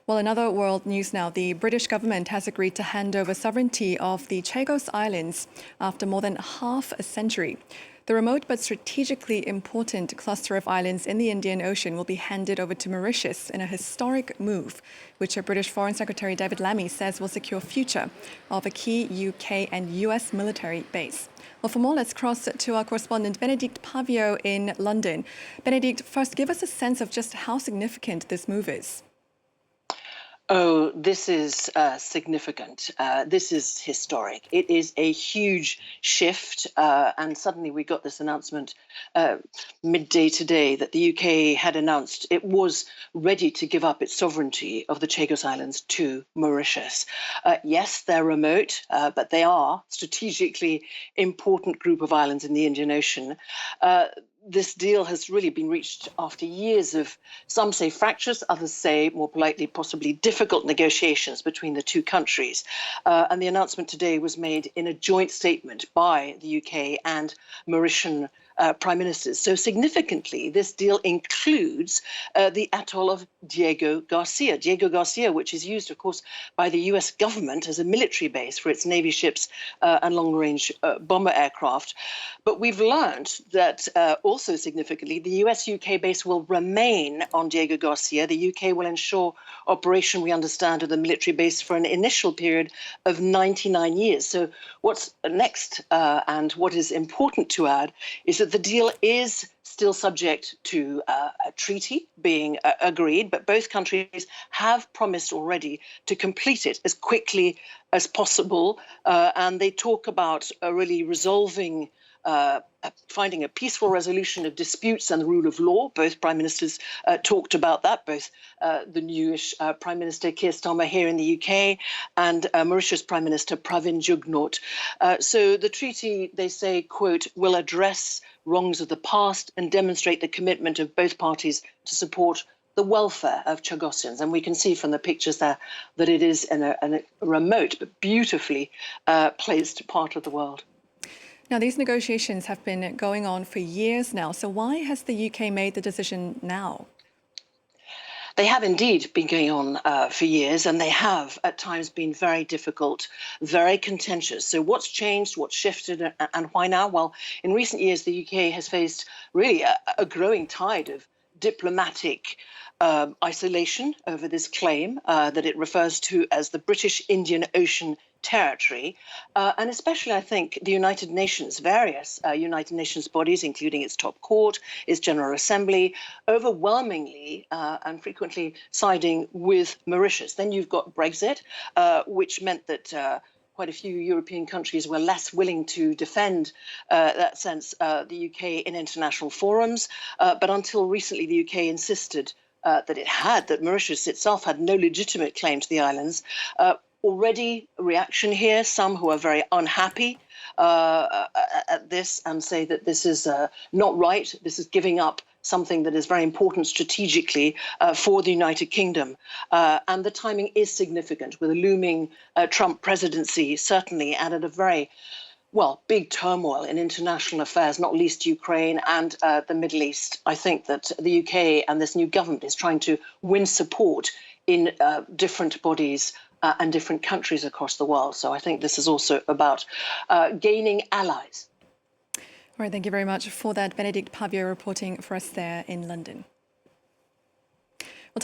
Well, in other world news now, the British government has agreed to hand over sovereignty of the Chagos Islands after more than half a century. The remote but strategically important cluster of islands in the Indian Ocean will be handed over to Mauritius in a historic move, which British Foreign Secretary David Lammy says will secure future of a key UK and US military base. Well, for more, let's cross to our correspondent Benedicte Paviot in London. Benedicte, first give us a sense of just how significant this move is. Oh, this is significant. This is historic. It is a huge shift. And suddenly we got this announcement midday today that the UK had announced it was ready to give up its sovereignty of the Chagos Islands to Mauritius. Yes, they're remote, but they are strategically important group of islands in the Indian Ocean. This deal has really been reached after years of, some say fractious, others say more politely, possibly difficult negotiations between the two countries. And the announcement today was made in a joint statement by the UK and Mauritian prime ministers. So significantly, this deal includes the atoll of Diego Garcia, which is used, of course, by the U.S. government as a military base for its Navy ships and long-range bomber aircraft. But we've learned that also significantly, the US-UK base will remain on Diego Garcia. The UK will ensure operation, we understand, of the military base for an initial period of 99 years. So what's next and what is important to add is that the deal is still subject to a treaty being agreed, but both countries have promised already to complete it as quickly as possible. And they talk about really resolving finding a peaceful resolution of disputes and the rule of law. Both prime ministers talked about that, both the newish Prime Minister Keir Starmer here in the UK and Mauritius Prime Minister Pravin Jugnauth. So the treaty, they say, quote, will address wrongs of the past and demonstrate the commitment of both parties to support the welfare of Chagosians. And we can see from the pictures there that it is in a remote but beautifully placed part of the world. Now, these negotiations have been going on for years now. So why has the UK made the decision now? They have indeed been going on for years, and they have at times been very difficult, very contentious. So what's changed, what's shifted, and why now? Well, in recent years, the UK has faced really a growing tide of diplomatic isolation over this claim that it refers to as the British Indian Ocean Territory, and especially, I think, the United Nations, various United Nations bodies, including its top court, its General Assembly, overwhelmingly and frequently siding with Mauritius. Then you've got Brexit, which meant that quite a few European countries were less willing to defend that sense the UK in international forums. But until recently, the UK insisted that Mauritius itself had no legitimate claim to the islands. Already a reaction here, some who are very unhappy at this and say that this is not right. This is giving up something that is very important strategically for the United Kingdom. And the timing is significant with a looming Trump presidency, certainly, and at a very big turmoil in international affairs, not least Ukraine and the Middle East. I think that the UK and this new government is trying to win support in different bodies and different countries across the world. So I think this is also about gaining allies. All right, thank you very much for that. Benedicte Paviot reporting for us there in London.